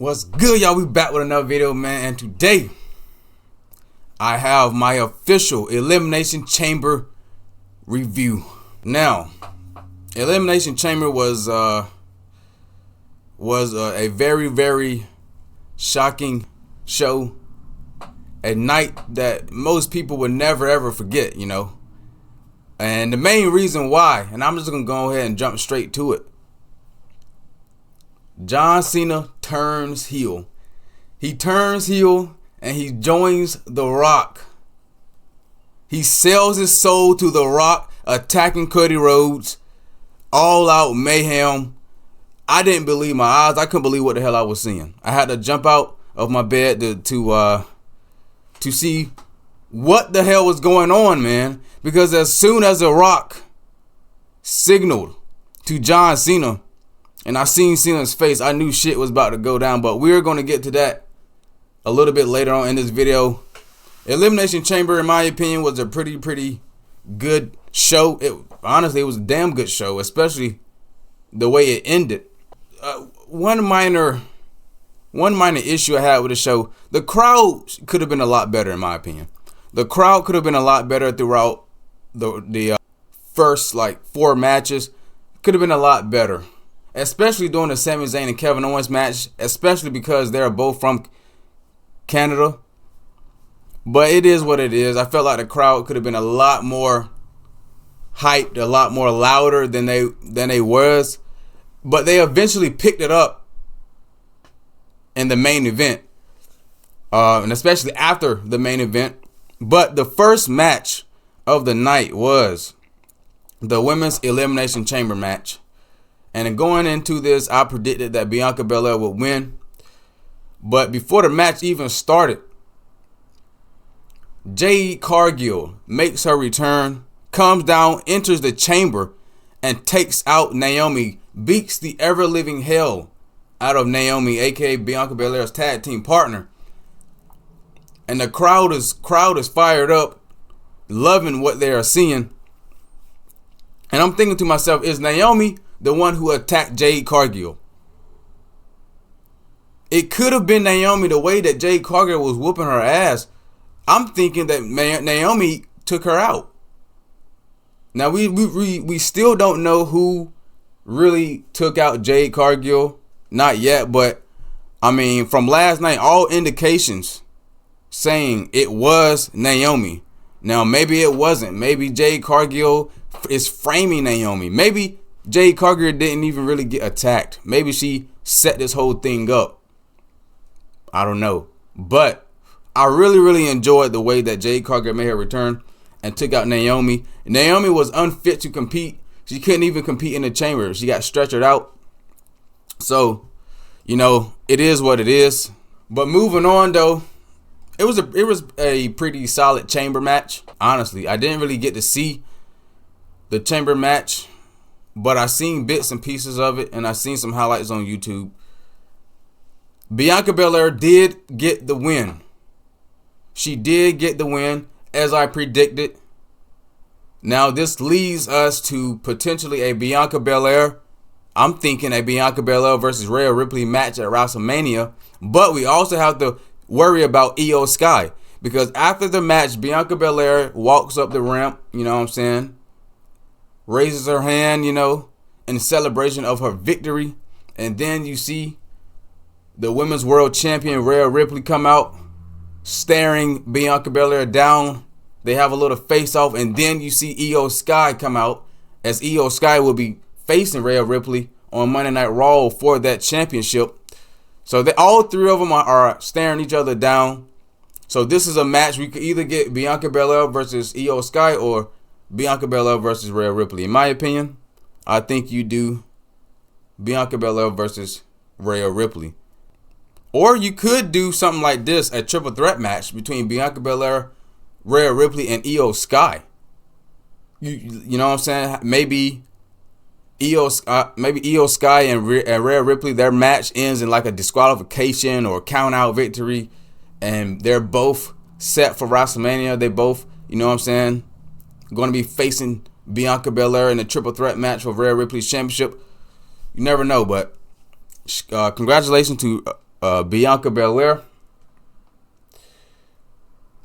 What's good, y'all? We back with another video, man. And today, I have my official Elimination Chamber review. Now, Elimination Chamber was a very, very shocking show. A night that most people would never, ever forget, you know. And the main reason why, and I'm just going to go ahead and jump straight to it. John Cena turns heel. He turns heel and he joins The Rock. He sells his soul to The Rock, attacking Cody Rhodes. All out mayhem. I didn't believe my eyes. I couldn't believe what the hell I was seeing. I had to jump out of my bed to see what the hell was going on, man. Because as soon as The Rock signaled to John Cena, and I seen Cena's face, I knew shit was about to go down. But we're going to get to that a little bit later on in this video. Elimination Chamber, in my opinion, was a pretty good show. Honestly, it was a damn good show, especially the way it ended. One minor issue I had with the show, the crowd could have been a lot better, in my opinion. The crowd could have been a lot better throughout the first, 4 matches. Could have been a lot better. Especially during the Sami Zayn and Kevin Owens match. Especially because they're both from Canada. But it is what it is. I felt like the crowd could have been a lot more hyped, a lot more louder than they was. But they eventually picked it up in the main event. And especially after the main event. But the first match of the night was the Women's Elimination Chamber match. And going into this, I predicted that Bianca Belair would win. But before the match even started, Jade Cargill makes her return, comes down, enters the chamber, and takes out Naomi, beats the ever-living hell out of Naomi, aka Bianca Belair's tag team partner. And the crowd is fired up, loving what they are seeing. And I'm thinking to myself, is Naomi the one who attacked Jade Cargill? It could have been Naomi, the way that Jade Cargill was whooping her ass. I'm thinking that Naomi took her out. Now we still don't know who really took out Jade Cargill. Not yet, but I mean, from last night, all indications saying it was Naomi. Now maybe it wasn't. Maybe Jade Cargill is framing Naomi. Maybe Jade Cargill didn't even really get attacked. Maybe she set this whole thing up. I don't know. But I really enjoyed the way that Jade Cargill made her return and took out Naomi. Naomi was unfit to compete. She couldn't even compete in the chamber. She got stretchered out. So, you know, it is what it is. But moving on though, it was a pretty solid chamber match. Honestly, I didn't really get to see the chamber match, but I seen bits and pieces of it, and I seen some highlights on YouTube. Bianca Belair did get the win. She did get the win, as I predicted. Now this leads us to potentially a Bianca Belair. I'm thinking a Bianca Belair versus Rhea Ripley match at WrestleMania. But we also have to worry about Io Sky, because after the match, Bianca Belair walks up the ramp, you know what I'm saying? Raises her hand, you know, in celebration of her victory. And then you see the Women's World Champion Rhea Ripley come out, staring Bianca Belair down. They have a little face-off. And then you see Io Sky come out, as Io Sky will be facing Rhea Ripley on Monday Night Raw for that championship. So all three of them are staring each other down. So this is a match. We could either get Bianca Belair versus Io Sky or Bianca Belair versus Rhea Ripley. In my opinion, I think you do Bianca Belair versus Rhea Ripley. Or you could do something like this, a triple threat match between Bianca Belair, Rhea Ripley, and Io Sky. You know what I'm saying? Maybe Io Sky and Rhea Ripley, their match ends in like a disqualification or count out victory, and they're both set for WrestleMania. They both, you know what I'm saying, going to be facing Bianca Belair in a triple threat match for Rhea Ripley's championship. You never know, but congratulations to Bianca Belair.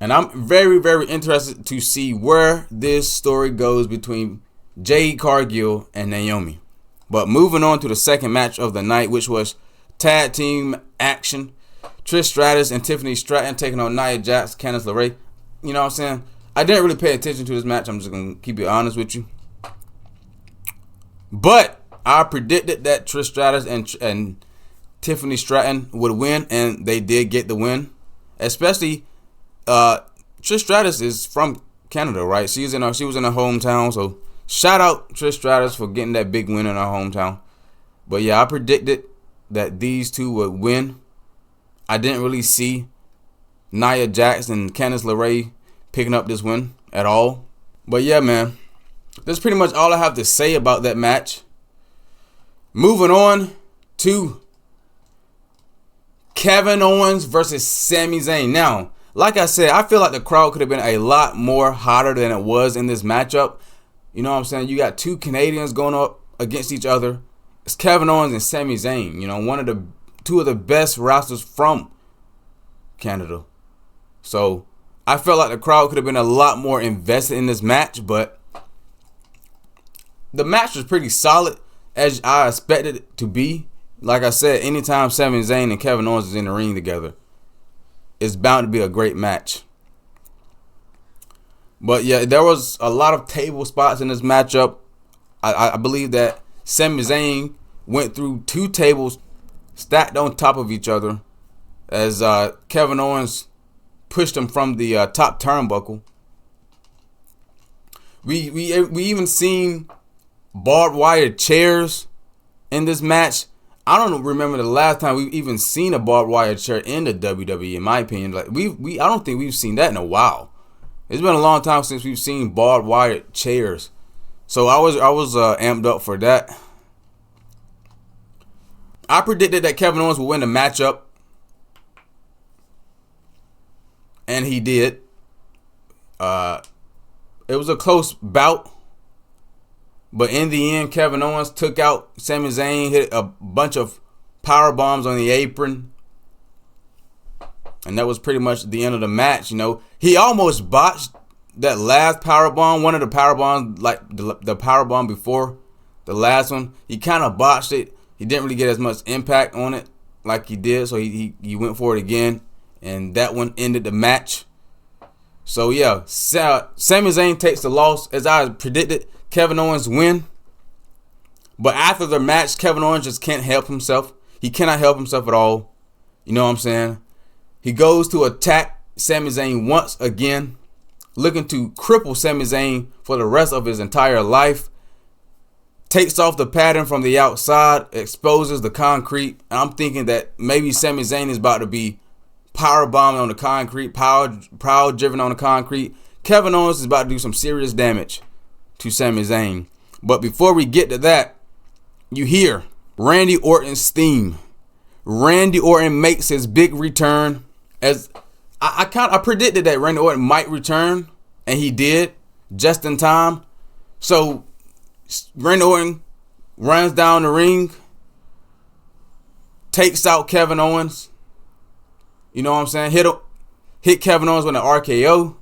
And I'm very, very interested to see where this story goes between Jade Cargill and Naomi. But moving on to the second match of the night, which was tag team action. Trish Stratus and Tiffany Stratton taking on Nia Jax, Candice LeRae. You know what I'm saying? I didn't really pay attention to this match. I'm just going to keep it honest with you. But I predicted that Trish Stratus and Tiffany Stratton would win, and they did get the win. Especially Trish Stratus is from Canada, right? She was in her hometown, so shout out Trish Stratus for getting that big win in her hometown. But yeah, I predicted that these two would win. I didn't really see Nia Jax and Candice LeRae picking up this win at all. But yeah, man, that's pretty much all I have to say about that match. Moving on to Kevin Owens versus Sami Zayn. Now, like I said, I feel like the crowd could have been a lot more hotter than it was in this matchup. You know what I'm saying? You got two Canadians going up against each other. It's Kevin Owens and Sami Zayn. You know, two of the best wrestlers from Canada. So I felt like the crowd could have been a lot more invested in this match, but the match was pretty solid as I expected it to be. Like I said, anytime Sami Zayn and Kevin Owens is in the ring together, it's bound to be a great match. But yeah, there was a lot of table spots in this matchup. I believe that Sami Zayn went through two tables stacked on top of each other as Kevin Owens pushed him from the top turnbuckle. We even seen barbed wire chairs in this match. I don't remember the last time we've even seen a barbed wire chair in the WWE. In my opinion, like I don't think we've seen that in a while. It's been a long time since we've seen barbed wire chairs. So I was amped up for that. I predicted that Kevin Owens would win the matchup, and he did. It was a close bout, but in the end, Kevin Owens took out Sami Zayn, hit a bunch of power bombs on the apron, and that was pretty much the end of the match. You know, he almost botched that last power bomb, one of the power bombs, like the power bomb before the last one. He kind of botched it. He didn't really get as much impact on it like he did, so he went for it again, and that one ended the match. So yeah, Sami Zayn takes the loss as I predicted. Kevin Owens win. But after the match, Kevin Owens just can't help himself. He cannot help himself at all. You know what I'm saying? He goes to attack Sami Zayn once again, looking to cripple Sami Zayn for the rest of his entire life. Takes off the pattern from the outside, exposes the concrete. And I'm thinking that maybe Sami Zayn is about to be power bombed on the concrete, power driven on the concrete. Kevin Owens is about to do some serious damage to Sami Zayn. But before we get to that, you hear Randy Orton's theme. Randy Orton makes his big return. As I predicted that Randy Orton might return, and he did just in time. So Randy Orton runs down the ring, takes out Kevin Owens. You know what I'm saying? Hit Kevin Owens with an RKO.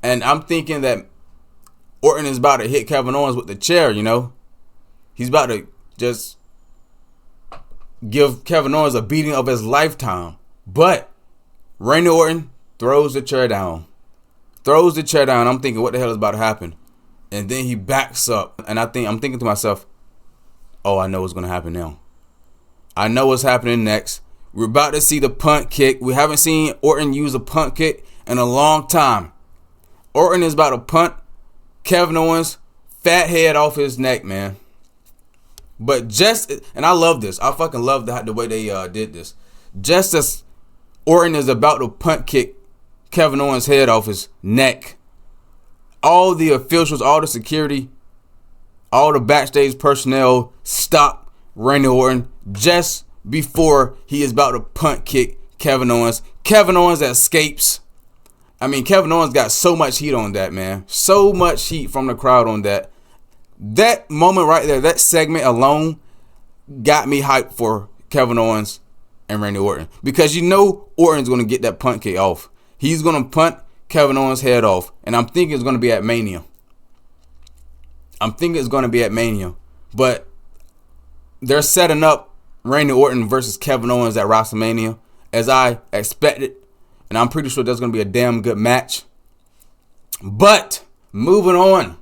And I'm thinking that Orton is about to hit Kevin Owens with the chair, you know. He's about to just give Kevin Owens a beating of his lifetime. But Randy Orton throws the chair down. I'm thinking, what the hell is about to happen? And then he backs up. And I'm thinking to myself, oh, I know what's going to happen now. I know what's happening next. We're about to see the punt kick. We haven't seen Orton use a punt kick in a long time. Orton is about to punt Kevin Owens' fat head off his neck, man. But and I love this. I fucking love the way they did this. Just as Orton is about to punt kick Kevin Owens' head off his neck, all the officials, all the security, all the backstage personnel stop Randy Orton just before he is about to punt kick Kevin Owens. Kevin Owens escapes. I mean, Kevin Owens got so much heat on that, man. So much heat from the crowd on that. That moment right there, that segment alone got me hyped for Kevin Owens and Randy Orton. Because you know Orton's going to get that punt kick off. He's going to punt Kevin Owens' head off. And I'm thinking it's going to be at Mania. But they're setting up Randy Orton versus Kevin Owens at WrestleMania, as I expected. And I'm pretty sure that's going to be a damn good match. But moving on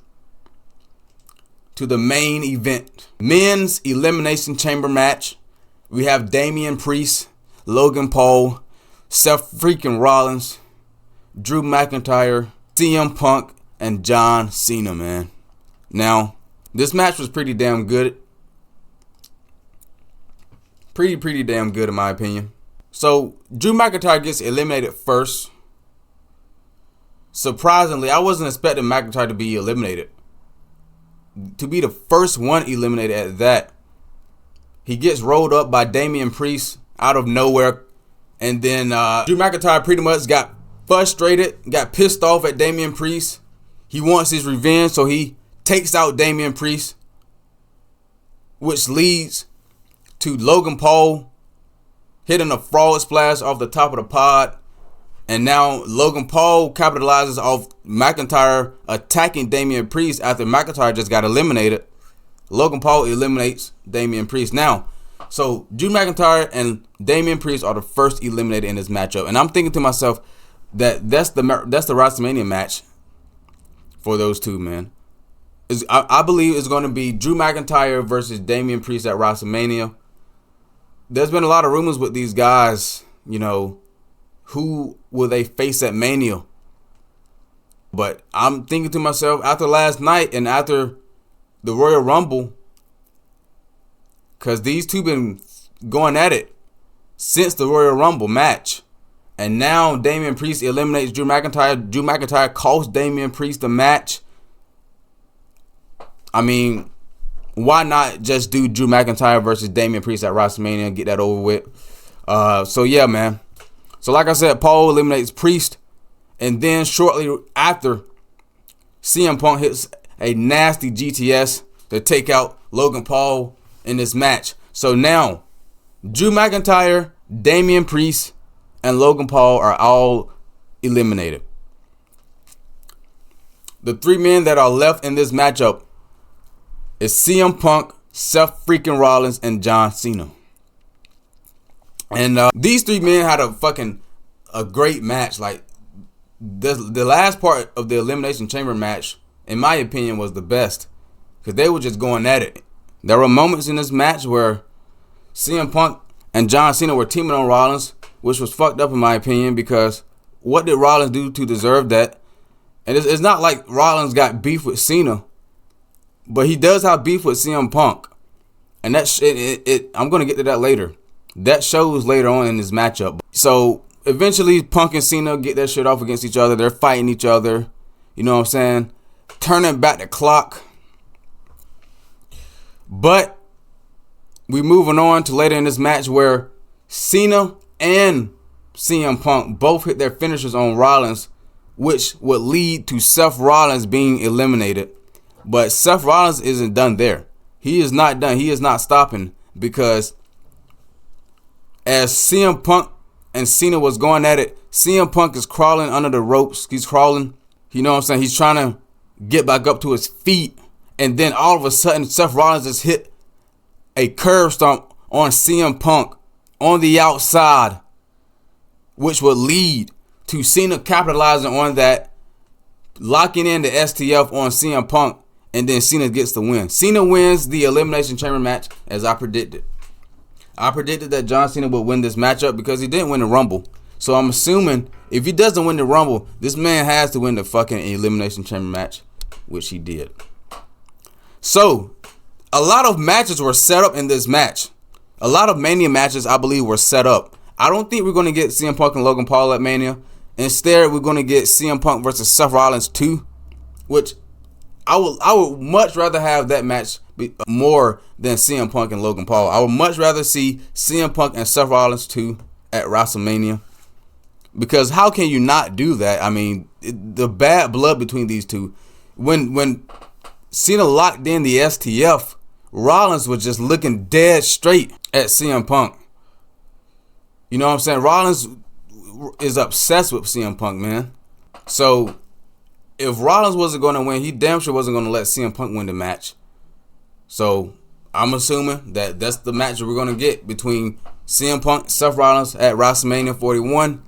to the main event. Men's Elimination Chamber match. We have Damian Priest, Logan Paul, Seth freaking Rollins, Drew McIntyre, CM Punk, and John Cena, man. Now, this match was pretty damn good. Pretty damn good in my opinion. So, Drew McIntyre gets eliminated first. Surprisingly, I wasn't expecting McIntyre to be eliminated. To be the first one eliminated at that. He gets rolled up by Damian Priest out of nowhere. And then Drew McIntyre pretty much got frustrated, got pissed off at Damian Priest. He wants his revenge, so he takes out Damian Priest, which leads to Logan Paul hitting a frog splash off the top of the pod. And now Logan Paul capitalizes off McIntyre attacking Damian Priest after McIntyre just got eliminated. Logan Paul eliminates Damian Priest. Now, so Drew McIntyre and Damian Priest are the first eliminated in this matchup. And I'm thinking to myself that that's the WrestleMania match for those two, man. I believe it's going to be Drew McIntyre versus Damian Priest at WrestleMania. There's been a lot of rumors with these guys, you know, who will they face at Mania? But I'm thinking to myself, after last night and after the Royal Rumble, because these two been going at it since the Royal Rumble match. And now Damian Priest eliminates Drew McIntyre. Drew McIntyre costs Damian Priest the match. I mean, why not just do Drew McIntyre versus Damian Priest at WrestleMania and get that over with? So yeah, man. So like I said, Paul eliminates Priest. And then shortly after, CM Punk hits a nasty GTS to take out Logan Paul in this match. So now, Drew McIntyre, Damian Priest, and Logan Paul are all eliminated. The three men that are left in this matchup is CM Punk, Seth freaking Rollins, and John Cena. And these three men had a great match. Like the last part of the Elimination Chamber match, in my opinion, was the best, because they were just going at it. There were moments in this match where CM Punk and John Cena were teaming on Rollins, which was fucked up in my opinion, because what did Rollins do to deserve that? And it's not like Rollins got beef with Cena, but he does have beef with CM Punk. And I'm going to get to that later. That shows later on in this matchup. So eventually Punk and Cena get their shit off against each other. They're fighting each other. You know what I'm saying? Turning back the clock. But we moving on to later in this match where Cena and CM Punk both hit their finishers on Rollins, which would lead to Seth Rollins being eliminated. But Seth Rollins isn't done there. He is not done. He is not stopping, because as CM Punk and Cena was going at it, CM Punk is crawling under the ropes. He's crawling. You know what I'm saying? He's trying to get back up to his feet. And then all of a sudden, Seth Rollins just hit a curb stomp on CM Punk on the outside, which would lead to Cena capitalizing on that, locking in the STF on CM Punk, and then Cena gets the win. Cena wins the Elimination Chamber match, as I predicted. I predicted that John Cena would win this matchup because he didn't win the Rumble. So I'm assuming if he doesn't win the Rumble, this man has to win the fucking Elimination Chamber match, which he did. So, a lot of matches were set up in this match. A lot of Mania matches, I believe, were set up. I don't think we're going to get CM Punk and Logan Paul at Mania. Instead, we're going to get CM Punk versus Seth Rollins 2, which I would much rather have that match be more than CM Punk and Logan Paul. I would much rather see CM Punk and Seth Rollins 2 at WrestleMania, because how can you not do that? I mean, the bad blood between these two. When Cena locked in the STF, Rollins was just looking dead straight at CM Punk. You know what I'm saying? Rollins is obsessed with CM Punk, man. So if Rollins wasn't going to win, he damn sure wasn't going to let CM Punk win the match. So I'm assuming that that's the match we're going to get between CM Punk, Seth Rollins at WrestleMania 41.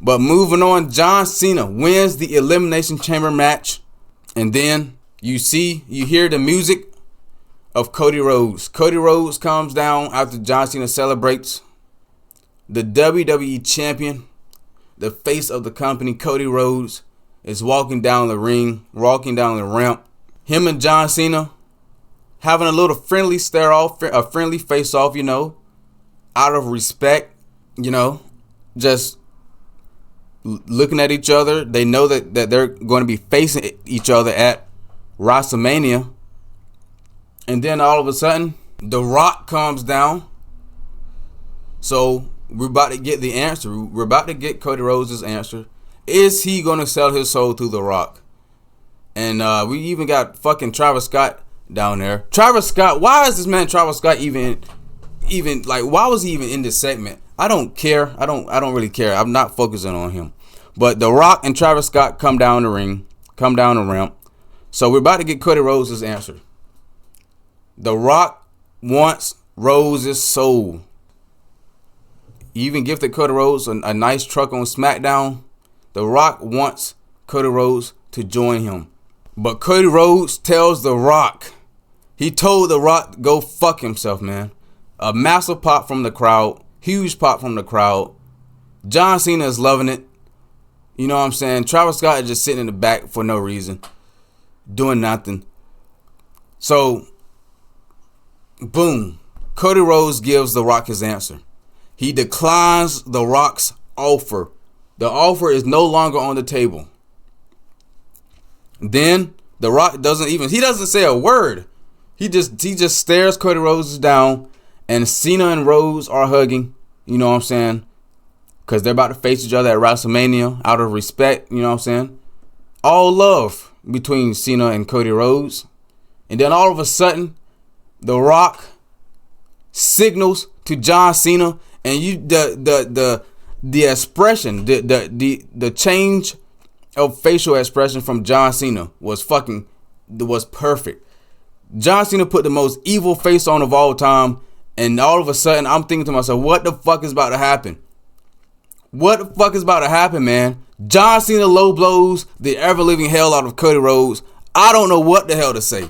But moving on, John Cena wins the Elimination Chamber match. And then you hear the music of Cody Rhodes. Cody Rhodes comes down after John Cena celebrates. The WWE champion, the face of the company, Cody Rhodes, is walking down the ring, walking down the ramp. Him and John Cena having a little friendly stare off, a friendly face off, out of respect, just looking at each other. They know that they're going to be facing each other at WrestleMania. And then all of a sudden, The Rock comes down. So we're about to get the answer. We're about to get Cody Rhodes' answer. Is he going to sell his soul to The Rock? And we even got fucking Travis Scott down there. Travis Scott, why is this man Travis Scott even like, why was he even in this segment? I don't care. I don't really care. I'm not focusing on him. But The Rock and Travis Scott come down the ring, come down the ramp. So we're about to get Cody Rhodes' answer. The Rock wants Rhodes' soul. He even gifted Cody Rhodes a nice truck on SmackDown. The Rock wants Cody Rhodes to join him. But Cody Rhodes tells The Rock, he told The Rock to go fuck himself, man. A massive pop from the crowd. Huge pop from the crowd. John Cena is loving it. You know what I'm saying? Travis Scott is just sitting in the back for no reason. Doing nothing. So, boom. Cody Rhodes gives The Rock his answer. He declines The Rock's offer. The offer is no longer on the table. Then The Rock doesn't say a word. He just stares Cody Rhodes down, and Cena and Rhodes are hugging. You know what I'm saying? Because they're about to face each other at WrestleMania out of respect. You know what I'm saying? All love between Cena and Cody Rhodes. And then all of a sudden, The Rock signals to John Cena, and the expression, the change of facial expression from John Cena was perfect. John Cena put the most evil face on of all time, and all of a sudden I'm thinking to myself, what the fuck is about to happen? What the fuck is about to happen, man? John Cena low blows the ever-living hell out of Cody Rhodes. I don't know what the hell to say.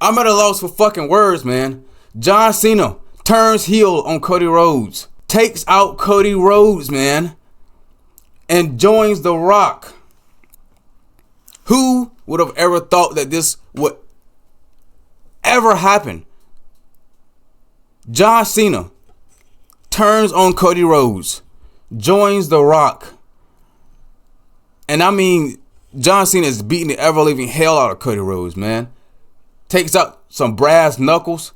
I'm at a loss for fucking words, man. John Cena turns heel on Cody Rhodes. Takes out Cody Rhodes, man. And joins The Rock. Who would have ever thought that this would ever happen? John Cena turns on Cody Rhodes. Joins The Rock. And I mean, John Cena is beating the ever-living hell out of Cody Rhodes, man. Takes out some brass knuckles.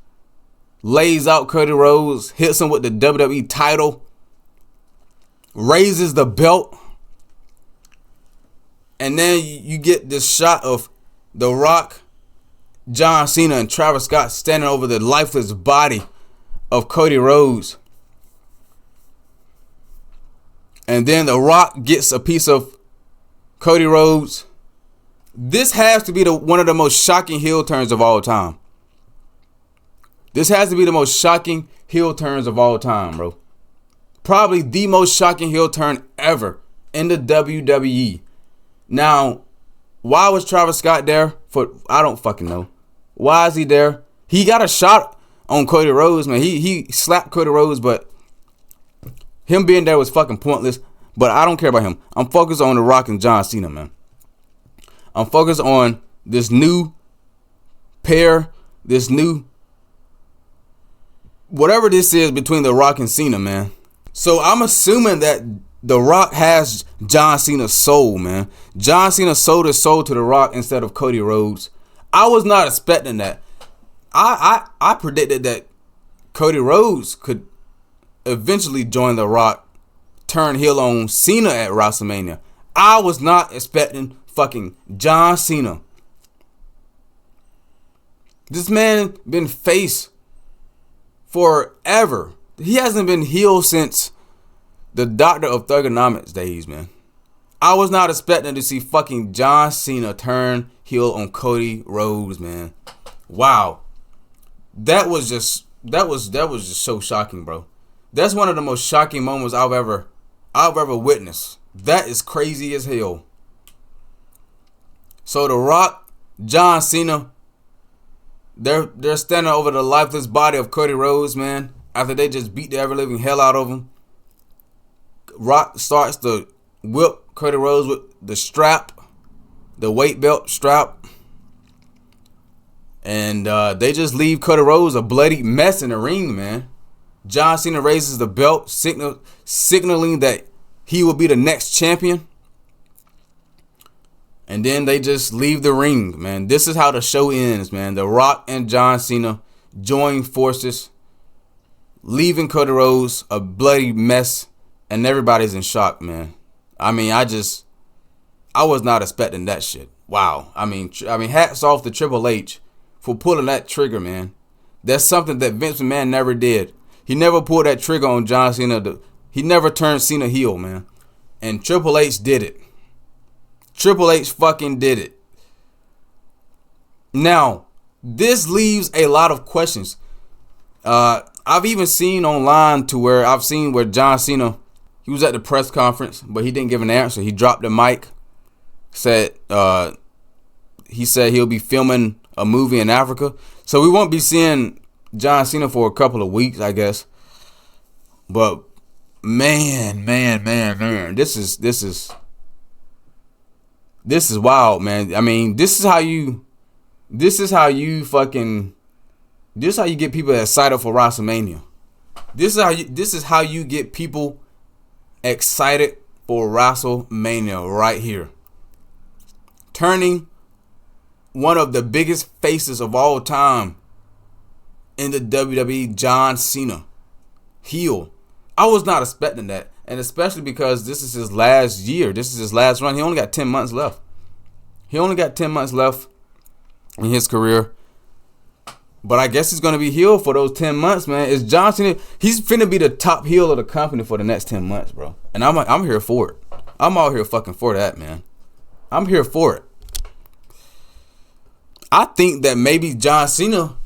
Lays out Cody Rhodes. Hits him with the WWE title. Raises the belt. And then you get this shot of The Rock, John Cena, and Travis Scott standing over the lifeless body of Cody Rhodes. And then The Rock gets a piece of Cody Rhodes. This has to be one of the most shocking heel turns of all time. This has to be the most shocking heel turns of all time, bro. Probably the most shocking heel turn ever in the WWE. Now, why was Travis Scott there? I don't fucking know. Why is he there? He got a shot on Cody Rhodes, man. He slapped Cody Rhodes, but him being there was fucking pointless. But I don't care about him. I'm focused on The Rock and John Cena, man. I'm focused on this new pair, this new whatever this is between The Rock and Cena, man. So I'm assuming that The Rock has John Cena's soul, man. John Cena sold his soul to The Rock instead of Cody Rhodes. I was not expecting that. I predicted that Cody Rhodes could eventually join The Rock, turn heel on Cena at WrestleMania. I was not expecting fucking John Cena. This man been face forever. He hasn't been heel since The doctor of thugonomics days, man. I was not expecting to see fucking John Cena turn heel on Cody Rhodes, man. Wow. That was just so shocking, bro. That's one of the most shocking moments I've ever witnessed. That is crazy as hell. So The Rock, John Cena, they're standing over the lifeless body of Cody Rhodes, man. After they just beat the ever living hell out of him, Rock starts to whip Cody Rhodes with the strap, the weight belt strap, and they just leave Cody Rhodes a bloody mess in the ring, man. John Cena raises the belt, signaling that he will be the next champion. And then they just leave the ring, man. This is how the show ends, man. The Rock and John Cena join forces, leaving Cody Rhodes a bloody mess, and everybody's in shock, man. I mean, I was not expecting that shit. Wow. I mean, hats off to Triple H for pulling that trigger, man. That's something that Vince McMahon never did. He never pulled that trigger on John Cena. He never turned Cena heel, man. And Triple H did it. Triple H fucking did it. Now, this leaves a lot of questions. I've even seen online where John Cena, he was at the press conference, but he didn't give an answer. He dropped the mic. He said he'll be filming a movie in Africa. So we won't be seeing John Cena for a couple of weeks, I guess. But man, this is wild, man. I mean, this is how you get people excited for WrestleMania. This is how you get people excited for WrestleMania right here. Turning one of the biggest faces of all time in the WWE, John Cena, heel. I was not expecting that. And especially because this is his last year. This is his last run. He only got 10 months left. In his career. But I guess he's going to be heel for those 10 months, man. Is John Cena, he's finna be the top heel of the company for the next 10 months, bro. And I'm here for it. I'm out here fucking for that, man. I'm here for it. I think that maybe John Cena,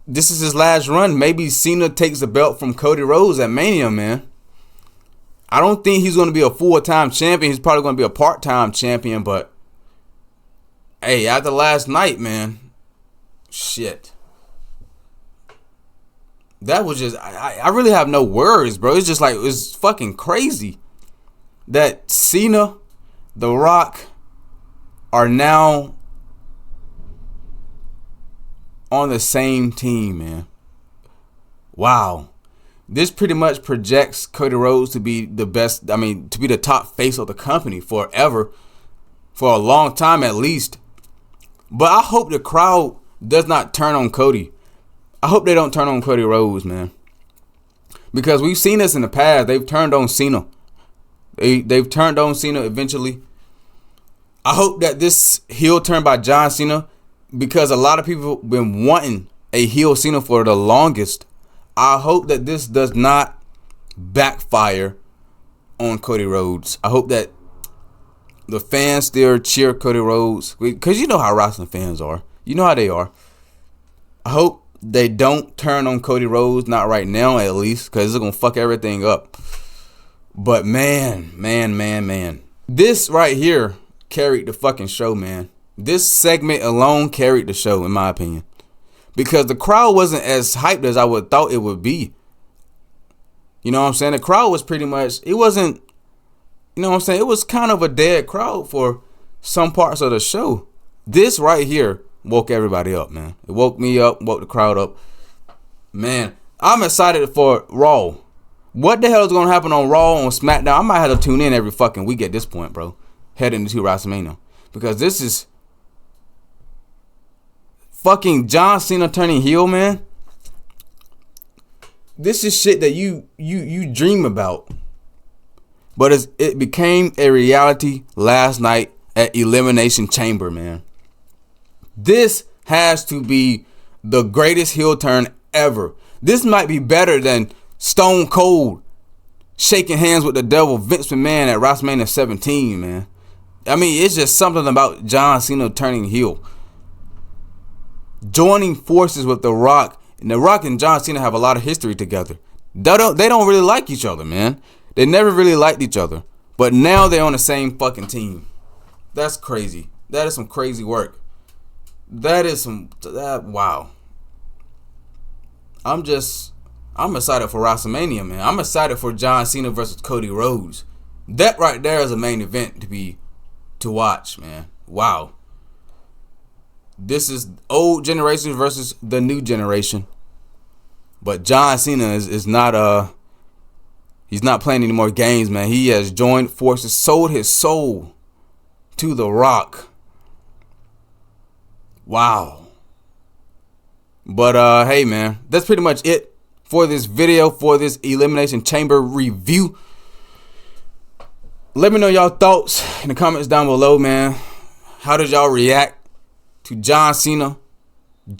this is his last run. Maybe Cena takes the belt from Cody Rhodes at Mania, man. I don't think he's going to be a full-time champion. He's probably going to be a part-time champion. But, hey, after last night, man, shit. That was just, I really have no words, bro. It's just like, it's fucking crazy that Cena, The Rock are now on the same team, man. Wow. This pretty much projects Cody Rhodes to be the best, to be the top face of the company forever, for a long time at least. But I hope the crowd does not turn on Cody. I hope they don't turn on Cody Rhodes, man. Because we've seen this in the past. They've turned on Cena. They've turned on Cena eventually. I hope that this heel turn by John Cena, because a lot of people have been wanting a heel Cena for the longest. I hope that this does not backfire on Cody Rhodes. I hope that the fans still cheer Cody Rhodes, because you know how wrestling fans are. You know how they are. I hope they don't turn on Cody Rhodes, not right now at least, because it's going to fuck everything up. But man. This right here carried the fucking show, man. This segment alone carried the show, in my opinion. Because the crowd wasn't as hyped as I would thought it would be. You know what I'm saying? The crowd was pretty much, it wasn't, you know what I'm saying? It was kind of a dead crowd for some parts of the show. This right here woke everybody up, man. It woke me up, woke the crowd up. Man, I'm excited for Raw. What the hell is going to happen on Raw, on SmackDown? I might have to tune in every fucking week at this point, bro. Heading into WrestleMania. Because this is fucking John Cena turning heel, man. This is shit that you dream about. But it became a reality last night at Elimination Chamber, man. This has to be the greatest heel turn ever. This might be better than Stone Cold shaking hands with the devil, Vince McMahon, at WrestleMania 17, man. I mean, it's just something about John Cena turning heel. Joining forces with The Rock. And The Rock and John Cena have a lot of history together. They don't really like each other, man. They never really liked each other. But now they're on the same fucking team. That's crazy. That is some crazy work. Wow. I'm excited for WrestleMania, man. I'm excited for John Cena versus Cody Rhodes. That right there is a main event to watch, man. Wow. This is old generation versus the new generation. But John Cena is not he's not playing any more games, man. He has joined forces, sold his soul to The Rock. Wow. But hey, man, that's pretty much it for this video, for this Elimination Chamber review. Let me know y'all thoughts in the comments down below, man. How did y'all react to John Cena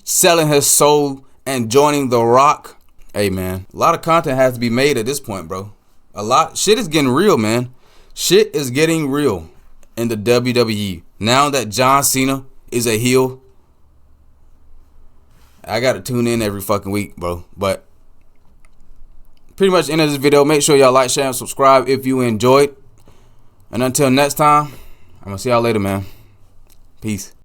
selling his soul and joining The Rock? Hey, man, a lot of content has to be made at this point, bro. Shit is getting real, man. Shit is getting real in the WWE. Now that John Cena is a heel, I gotta tune in every fucking week, bro. But pretty much end of this video. Make sure y'all like, share, and subscribe if you enjoyed. And until next time, I'm gonna see y'all later, man. Peace.